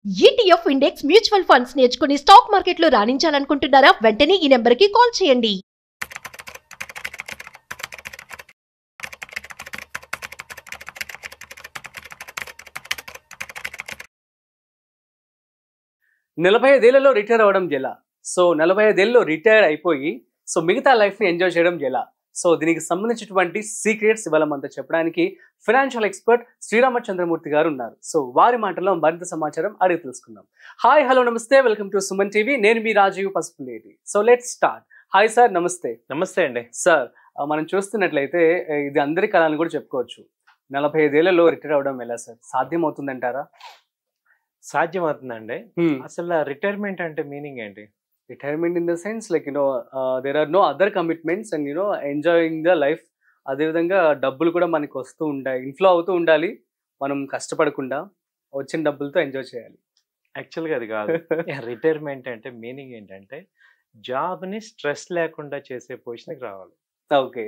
ETF index mutual funds నేర్చుకుని stock మార్కెట్లో రాణించాలనుకుంటున్నారా? వెంటనే ఈ నెంబర్కి కాల్ చేయండి. నలభై ఐదేళ్లలో రిటైర్ అవ్వడం ఎలా? సో 45 రిటైర్ అయిపోయి మిగతా లైఫ్ని ఎంజాయ్ చేయడం ఎలా? దీనికి సంబంధించినటువంటి సీక్రెట్స్ ఇవాళ మనతో చెప్పడానికి ఫైనాన్షియల్ ఎక్స్పర్ట్ శ్రీరామచంద్రమూర్తి గారు ఉన్నారు. వారి మాటల్లో మరింత సమాచారం అడిగి తెలుసుకుందాం. హాయ్, హలో, నమస్తే, వెల్కమ్ టు సుమన్ టీవీ. నేను మీ Rajeev Pasupuleti. Let's start. Hi sir, నమస్తే. నమస్తే అండి. సార్, మనం చూస్తున్నట్లయితే ఇది అందరి కళని కూడా చెప్పుకోవచ్చు. 45 రిటైర్ అవ్వడం ఎలా సార్? సాధ్యం అవుతుందంటారా? సాధ్యమవుతుందండి. అసలు రిటైర్మెంట్ అంటే మీనింగ్ ఏంటి? Retirement in the sense like there are no other commitments and enjoying the life. అదేవిధంగా డబ్బులు కూడా మనకి వస్తూ ఉంటాయి, ఇన్ఫ్లో అవుతూ ఉండాలి. మనం కష్టపడకుండా వచ్చిన డబ్బులతో ఎంజాయ్ చేయాలి. యాక్చువల్గా అది కాదు. రిటైర్మెంట్ అంటే మీనింగ్ ఏంటంటే జాబ్ని స్ట్రెస్ లేకుండా చేసే పొజిషన్కి రావాలి. ఓకే.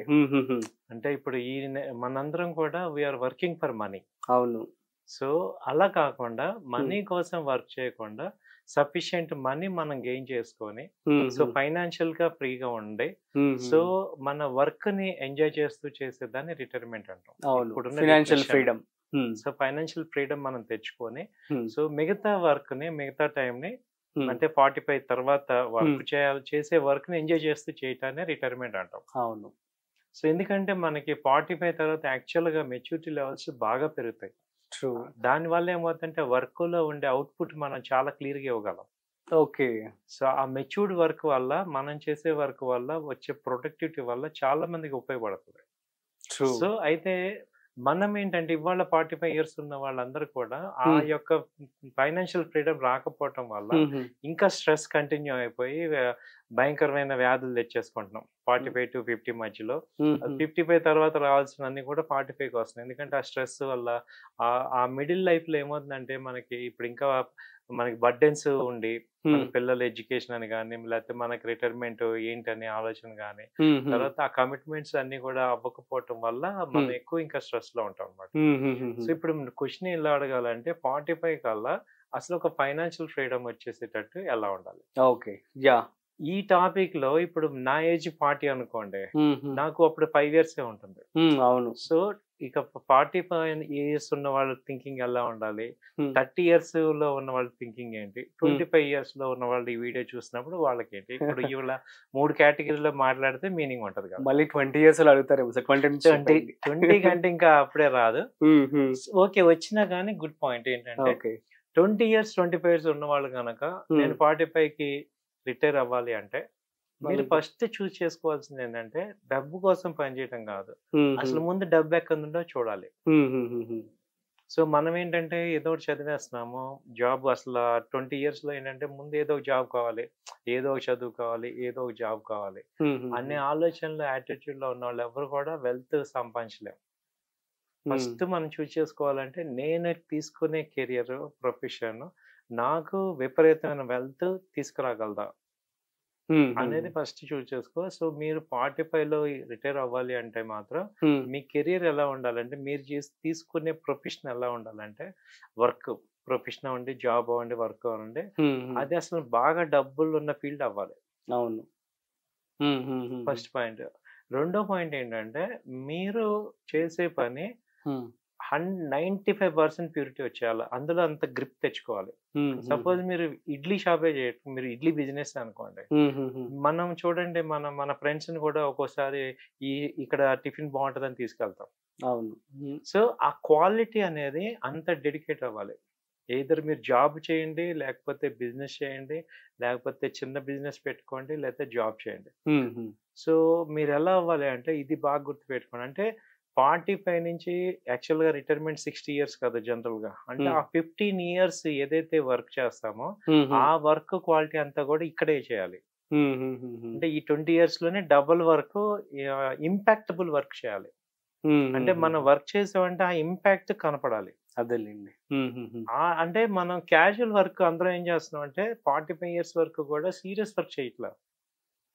అంటే ఇప్పుడు మనందరం కూడా వీఆర్ వర్కింగ్ ఫర్ మనీ. అవును. సో అలా కాకుండా మనీ కోసం వర్క్ చేయకుండా సఫిషియెంట్ మనీ మనం గెయిన్ చేసుకొని ఫైనాన్షియల్ గా ఫ్రీగా ఉండి మన వర్క్ ని ఎంజాయ్ చేస్తూ చేసేదాన్ని రిటైర్మెంట్ అంటాం. Financial freedom. ఫైనాన్షియల్ ఫ్రీడమ్ మనం తెచ్చుకొని మిగతా వర్క్ ని మిగతా టైం ని అంటే 45 తర్వాత వర్క్ చేసే వర్క్ ని ఎంజాయ్ చేస్తూ చేయటాన్ని రిటైర్మెంట్ అంటాం. అవును. ఎందుకంటే మనకి 45 తర్వాత యాక్చువల్ గా మెచ్యూరిటీ లెవెల్స్ బాగా పెరుగుతాయి. దాని వల్ల ఏమవుతుందంటే వర్క్ లో ఉండే అవుట్పుట్ మనం చాలా క్లియర్ గా ఇవ్వగలం. ఓకే. ఆ మెచ్యూర్డ్ వర్క్ వల్ల మనం చేసే వర్క్ వల్ల వచ్చే ప్రొడక్టివిటీ వల్ల చాలా మందికి ఉపయోగపడుతుంది. అయితే మనం ఏంటంటే ఇవాళ 45 ఇయర్స్ ఉన్న వాళ్ళందరూ కూడా ఆ యొక్క ఫైనాన్షియల్ ఫ్రీడమ్ రాకపోవటం వల్ల ఇంకా స్ట్రెస్ కంటిన్యూ అయిపోయి భయంకరమైన వ్యాధులు తెచ్చేసుకుంటున్నాం 45 to 50 మధ్యలో. 55 తర్వాత రావాల్సిన అన్ని కూడా 45కి వస్తున్నాయి. ఎందుకంటే ఆ స్ట్రెస్ వల్ల ఆ మిడిల్ లైఫ్ లో ఏమవుతుందంటే మనకి ఇప్పుడు ఇంకా మనకి బర్డెన్స్ ఉండి మన పిల్లల ఎడ్యుకేషన్ అని కానీ లేకపోతే మనకి రిటైర్మెంట్ ఏంటనే ఆలోచన కానీ తర్వాత ఆ కమిట్మెంట్స్ అన్ని కూడా అవ్వకపోవటం వల్ల మనం ఎక్కువ ఇంకా స్ట్రెస్ లో ఉంటాం అనమాట. ఇప్పుడు క్వశ్చన్ ఎలా అడగాలంటే 45 కల్లా అసలు ఒక ఫైనాన్షియల్ ఫ్రీడమ్ వచ్చేసేటట్టు ఎలా ఉండాలి? ఓకే. యా. ఈ టాపిక్ లో ఇప్పుడు నా ఏజ్ 40 అనుకోండి, నాకు అప్పుడు 5 years ఉంటుంది. అవును. సో ఇక 45 years ఉన్న వాళ్ళ థింకింగ్ ఎలా ఉండాలి, 30 years లో ఉన్న వాళ్ళ థింకింగ్ ఏంటి, 25 years లో ఉన్న వాళ్ళు ఈ వీడియో చూసినప్పుడు వాళ్ళకి ఏంటి? ఇప్పుడు ఇవాళ 3 కేటగిరీలో మాట్లాడితే మీనింగ్ ఉంటది కదా. మళ్ళీ 20 years అడుగుతారేమో సార్. 20 కంటే ఇంకా అప్పుడే రాదు. ఓకే, వచ్చినా కానీ గుడ్ పాయింట్ ఏంటంటే 20 years 25 years ఉన్న వాళ్ళు కనుక నేను 45కి రిటైర్ అవ్వాలి అంటే మీరు ఫస్ట్ చూస్ చేసుకోవాల్సింది ఏంటంటే డబ్బు కోసం పనిచేయటం కాదు, అసలు ముందు డబ్బు ఎక్కడుందో చూడాలి. సో మనం ఏంటంటే ఏదో ఒకటి చదివేస్తున్నాము, జాబ్ అసలు 20 years లో ఏంటంటే ముందు ఏదో ఒక జాబ్ కావాలి, ఏదో ఒక చదువు కావాలి, ఏదో ఒక జాబ్ కావాలి అనే ఆలోచనలో యాటిట్యూడ్ లో ఉన్న వాళ్ళు ఎవరు కూడా వెల్త్ సంపాదించలేము. ఫస్ట్ మనం చూస్ చేసుకోవాలంటే నేను తీసుకునే కెరియర్ ప్రొఫెషన్ నాకు విపరీతమైన వెల్త్ తీసుకురాగలదా అనేది ఫస్ట్ చూస్ చేసుకో. సో మీరు 45లో రిటైర్ అవ్వాలి అంటే మాత్రం మీ కెరియర్ ఎలా ఉండాలంటే మీరు తీసుకునే ప్రొఫెషన్ ఎలా ఉండాలంటే వర్క్ ప్రొఫెషన్ అవ్వండి, జాబ్ అవ్వండి, వర్క్ అవ్వండి, అది అసలు బాగా డబ్బులు ఉన్న ఫీల్డ్ అవ్వాలి. అవును. First point. రెండో పాయింట్ ఏంటంటే మీరు చేసే పని 95% ప్యూరిటీ వచ్చేయాలి, అందులో అంత గ్రిప్ తెచ్చుకోవాలి. సపోజ్ మీరు ఇడ్లీ షాపే చేయటం, మీరు ఇడ్లీ బిజినెస్ అనుకోండి, మనం చూడండి మన ఫ్రెండ్స్ ని కూడా ఒక్కోసారి ఇక్కడ టిఫిన్ బాగుంటుందని తీసుకెళ్తాం. అవును. సో ఆ క్వాలిటీ అనేది అంత డెడికేట్ అవ్వాలి. ఏదర్ మీరు జాబ్ చేయండి, లేకపోతే బిజినెస్ చేయండి, లేకపోతే చిన్న బిజినెస్ పెట్టుకోండి, లేకపోతే జాబ్ చేయండి. సో మీరు ఎలా అవ్వాలి అంటే ఇది బాగా గుర్తుపెట్టుకోండి. అంటే 45 నుంచి యాక్చువల్ గా రిటైర్మెంట్ 60 years కదా జనరల్ గా. అంటే ఆ 15 years ఏదైతే వర్క్ చేస్తామో ఆ వర్క్ క్వాలిటీ అంతా కూడా ఇక్కడే చేయాలి. అంటే ఈ 20 years లోనే డబుల్ వర్క్, ఇంపాక్టబుల్ వర్క్ చేయాలి. అంటే మనం వర్క్ చేసామంటే ఆ ఇంపాక్ట్ కనపడాలి. అదేలేండి. అంటే మనం క్యాజువల్ వర్క్ అందరం ఏం చేస్తున్నాం అంటే 45 years వరకు కూడా సీరియస్ వర్క్ చేయట్లా,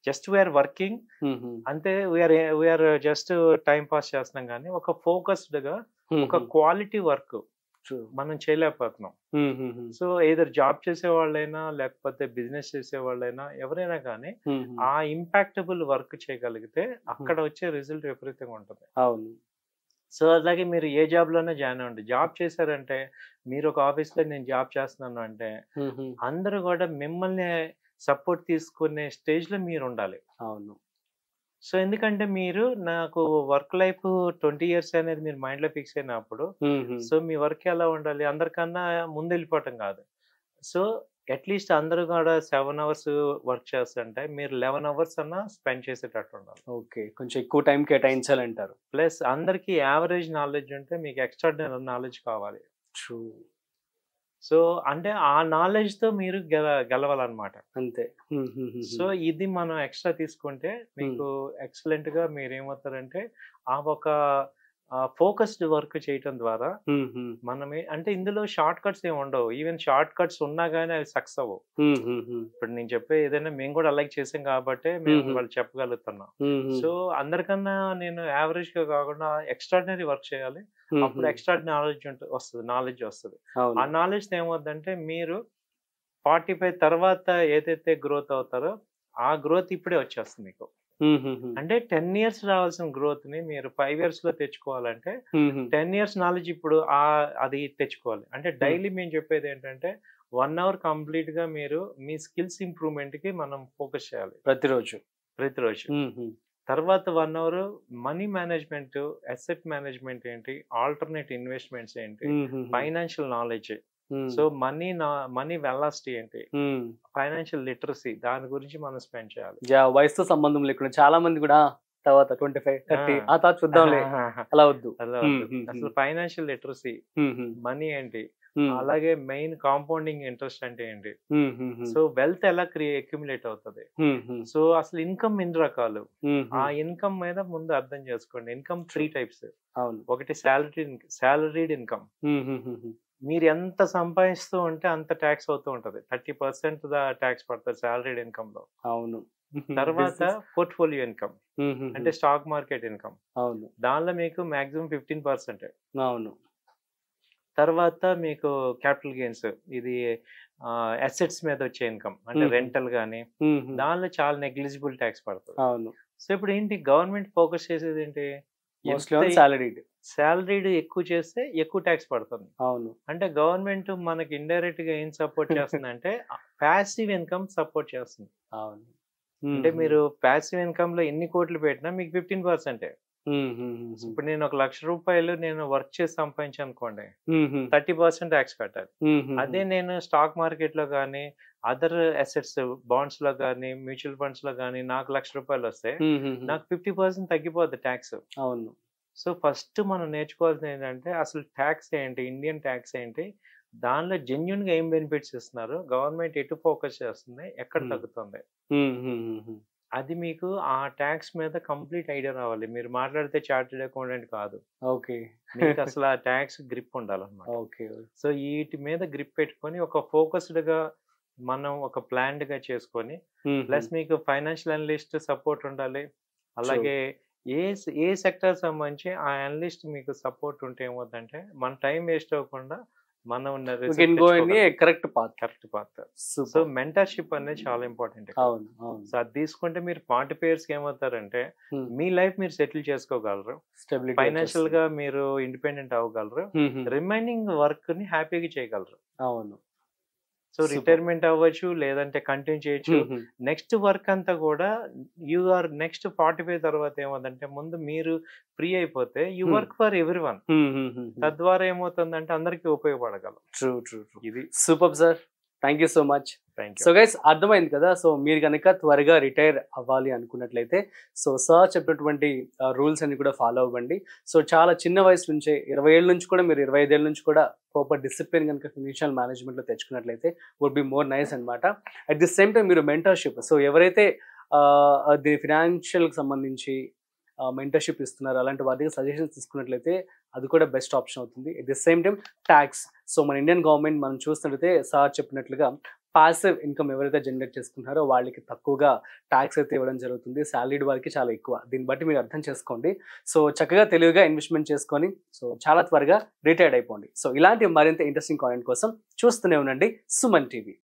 జస్ట్ వీఆర్ వర్కింగ్ అంతే, వీఆర్ జస్ట్ టైం పాస్ చేస్తున్నాం. కానీ ఒక ఫోకస్డ్ గా ఒక క్వాలిటీ వర్క్ మనం చేయలేకపోతున్నాం. సో ఏదర్ జాబ్ చేసే వాళ్ళైనా లేకపోతే బిజినెస్ చేసే వాళ్ళైనా ఎవరైనా కానీ ఆ ఇంపాక్టబుల్ వర్క్ చేయగలిగితే అక్కడ వచ్చే రిజల్ట్ విపరీతంగా ఉంటుంది. అవును. సో అలాగే మీరు ఏ జాబ్ లోనే జాయిన్ అవ్వండి. జాబ్ చేశారంటే మీరు ఒక ఆఫీస్ లో నేను జాబ్ చేస్తున్నాను అంటే అందరూ కూడా మిమ్మల్ని సపోర్ట్ తీసుకునే స్టేజ్ లో మీరు ఉండాలి. అవును. సో ఎందుకంటే మీరు నాకు వర్క్ లైఫ్ 20 ఇయర్స్ అనేది మీరు మైండ్ లో ఫిక్స్ అయినప్పుడు సో మీ వర్క్ ఎలా ఉండాలి, అందరికన్నా ముందు వెళ్ళిపోవటం కాదు. సో అట్లీస్ట్ అందరూ కూడా 7 అవర్స్ వర్క్ చేస్తుంటే మీరు 11 అవర్స్ అన్నా స్పెండ్ చేసేటట్టు ఉండాలి. ఓకే, కొంచెం ఎక్కువ టైం కేటాయించాలంటారు. ప్లస్ అందరికి యావరేజ్ నాలెడ్జ్ ఉంటే మీకు ఎక్స్ట్రాడినరీ నాలెడ్జ్ కావాలి. ట్రూ. సో అంటే ఆ నాలెడ్జ్ తో మీరు గెలవాలన్నమాట. అంతే. సో ఇది మనం ఎక్స్ట్రా తీసుకుంటే మీకు ఎక్సలెంట్ గా మీరు ఏమవుతారంటే ఆ ఒక ఫోకస్డ్ వర్క్ చేయటం ద్వారా మనమే అంటే ఇందులో షార్ట్ కట్స్ ఏమి ఉండవు. ఈవెన్ షార్ట్ కట్స్ ఉన్నా గానీ అవి సక్సెస్ అవ్వవు. ఇప్పుడు నేను చెప్పే ఏదైనా మేము కూడా అలాగే చేసాం కాబట్టి మేము వాళ్ళు చెప్పగలుగుతున్నాం. సో అందరికన్నా నేను యావరేజ్ గా కాకుండా ఎక్స్ట్రాడినరీ వర్క్ చేయాలి. అప్పుడు ఎక్స్ట్రాడినరీ నాలెడ్జ్ వస్తుంది. ఆ నాలెడ్జ్ ఏమవుతుందంటే మీరు 45 తర్వాత ఏదైతే గ్రోత్ అవుతారో ఆ గ్రోత్ ఇప్పుడే వచ్చేస్తుంది మీకు. అంటే 10 ఇయర్స్ రావాల్సిన గ్రోత్ ని మీరు 5 ఇయర్స్ లో తెచ్చుకోవాలంటే 10 ఇయర్స్ నాలెడ్జ్ ఇప్పుడు అది తెచ్చుకోవాలి. అంటే డైలీ మేము చెప్పేది ఏంటంటే 1 అవర్ కంప్లీట్ గా మీరు మీ స్కిల్స్ ఇంప్రూవ్మెంట్ కి మనం ఫోకస్ చేయాలి ప్రతిరోజు. తర్వాత 1 our money management, asset management ఏంటి, ఆల్టర్నేట్ ఇన్వెస్ట్మెంట్స్ ఏంటి, financial knowledge, so money velocity ఏంటి, ఫైనాన్షియల్ లిటరసీ, దాని గురించి మనం స్పెండ్ చేయాలి. వయసుతో సంబంధం లేకుండా చాలా మంది కూడా తర్వాత 25, 30 ఆ తర్వాత చూద్దాంలే అలా వద్దు. అసలు ఫైనాన్షియల్ లిటరసీ, మనీ ఏంటి, అలాగే మెయిన్ కాంపౌండింగ్ ఇంట్రెస్ట్ అంటే ఏంటి, సో వెల్త్ ఎలా అక్యుములేట్ అవుతుంది, సో అసలు ఇన్కమ్ ఎన్ని రకాలు, ఆ ఇన్కమ్ మీద ముందు అర్థం చేసుకోండి. Income 3 types. ఒకటి సాలరీడ్ ఇన్కమ్. మీరు ఎంత సంపాదిస్తూ ఉంటే అంత ట్యాక్స్ అవుతూ ఉంటది. 30% ట్యాక్స్ పడుతుంది సాలరీడ్ ఇన్కమ్ లో. అవును. తర్వాత పోర్ట్ఫోలియో ఇన్కమ్ అంటే స్టాక్ మార్కెట్ ఇన్కమ్. అవును. దానిలో మీకు మాక్సిమం 15%. అవును. తర్వాత మీకు క్యాపిటల్ గెయిన్స్, ఇది అసెట్స్ మీద వచ్చే ఇన్కమ్ అంటే రెంటల్ గానీ, దానిలో చాలా నెగ్లిజిబుల్ ట్యాక్స్ పడుతుంది. అవును. సో ఇప్పుడు ఏంటి గవర్నమెంట్ ఫోకస్ చేసేది ఏంటి, సాలరీడ్ ఎక్కువ చేస్తే ఎక్కువ ట్యాక్స్ పడుతుంది. అవును. అంటే గవర్నమెంట్ మనకి ఇండైరెక్ట్ గా ఏం సపోర్ట్ చేస్తుంది అంటే ప్యాసివ్ ఇన్కమ్ సపోర్ట్ చేస్తుంది. అవును. అంటే మీరు ప్యాసివ్ ఇన్కమ్ లో ఎన్ని కోట్లు పెట్టినా మీకు 15%. ఇప్పుడు నేను 1 లక్ష రూపాయలు నేను వర్క్ చేసి సంపాదించాను అనుకోండి, 30% ట్యాక్స్ కట్టాలి. అదే నేను స్టాక్ మార్కెట్ లో గానీ, అదర్ అసెట్స్ బాండ్స్ లో గానీ, మ్యూచువల్ ఫండ్స్ లో గానీ నాకు 1 లక్ష రూపాయలు వస్తే నాకు 50% తగ్గిపోద్ది ట్యాక్స్. అవును. సో ఫస్ట్ మనం నేర్చుకోవాల్సింది ఏంటంటే అసలు ట్యాక్స్ ఏంటి, ఇండియన్ ట్యాక్స్ ఏంటి, దానిలో జెన్యున్ గా ఏం బెనిఫిట్స్ ఇస్తున్నారు, గవర్నమెంట్ ఎటు ఫోకస్ చేస్తుంది, ఎక్కడ తగ్గుతుంది, అది మీకు ఆ ట్యాక్స్ మీద కంప్లీట్ ఐడియా రావాలి. మీరు మాట్లాడితే చార్టెడ్ అకౌంటెంట్ కాదు. ఓకే. మీకు అసలు ఆ ట్యాక్స్ గ్రిప్ ఉండాలన్నమాట. ఓకే. సో వీటి మీద గ్రిప్ పెట్టుకొని ఒక ఫోకస్డ్ గా మనం ఒక ప్లాన్డ్ గా చేసుకొని, ప్లస్ మీకు ఫైనాన్షియల్ అనలిస్ట్ సపోర్ట్ ఉండాలి. అలాగే ఏ సెక్టర్ సంబంధించి ఆ అనలిస్ట్ మీకు సపోర్ట్ ఉంటే ఏమవుతుందంటే మన టైం వేస్ట్ అవ్వకుండా మనం కరెక్ట్ పాత్. సో మెంటర్షిప్ అనేది చాలా ఇంపార్టెంట్. సో అది తీసుకుంటే మీరు 45 years కి ఏమవుతారంటే మీ లైఫ్ మీరు సెటిల్ చేసుకోగలరు, ఫైనాన్షియల్ గా మీరు ఇండిపెండెంట్ అవ్వగలరు, రిమైనింగ్ వర్క్ ని హ్యాపీగా చేయగలరు. అవును. సో రిటైర్మెంట్ అవ్వచ్చు, లేదంటే కంటిన్యూ చేయొచ్చు. నెక్స్ట్ వర్క్ అంతా కూడా నెక్స్ట్ 45 తర్వాత ఏమవుతుందంటే ముందు మీరు ఫ్రీ అయిపోతే యు వర్క్ ఫర్ ఎవ్రీవన్. తద్వారా ఏమవుతుందంటే అందరికి ఉపయోగపడగలం. ట్రూ. ఇది super sir. Thank you so much. So guys, అర్థమైంది కదా. సో మీరు కనుక త్వరగా రిటైర్ అవ్వాలి అనుకున్నట్లయితే సో సార్ చెప్పినటువంటి రూల్స్ అన్ని కూడా ఫాలో అవ్వండి. సో చాలా చిన్న వయసు నుంచే 20 ఏళ్ళ నుంచి కూడా మీరు 25 ఏళ్ళ నుంచి కూడా ప్రాపర్ డిసిప్లిన్ కనుక ఫైనాన్షియల్ మేనేజ్మెంట్లో తెచ్చుకున్నట్లయితే వుడ్ బి మోర్ నైస్ అనమాట. అట్ ది సేమ్ టైం మీరు మెంటర్షిప్, సో ఎవరైతే దీని ఫినాన్షియల్కి సంబంధించి మెంటర్షిప్ ఇస్తున్నారు అలాంటి వాటికి సజెషన్స్ తీసుకున్నట్లయితే అది కూడా బెస్ట్ ఆప్షన్ అవుతుంది. At the same time tax, so మన ఇండియన్ గవర్నమెంట్ మనం చూసినట్లయితే సార్ చెప్పినట్లుగా పాసివ్ ఇన్కమ్ ఎవరైతే జనరేట్ చేసుకుంటారో వాళ్ళకి తక్కువగా ట్యాక్స్ అయితే ఇవ్వడం జరుగుతుంది, సాలరీడ్ వారికి చాలా ఎక్కువ. దీన్ని బట్టి మీరు అర్థం చేసుకోండి. సో చక్కగా తెలివిగా ఇన్వెస్ట్మెంట్ చేసుకొని సో చాలా త్వరగా రిటైర్డ్ అయిపోండి. సో ఇలాంటి మరింత ఇంట్రెస్టింగ్ కాంటెంట్ కోసం చూస్తూనే ఉండండి సుమన్ టీవీ.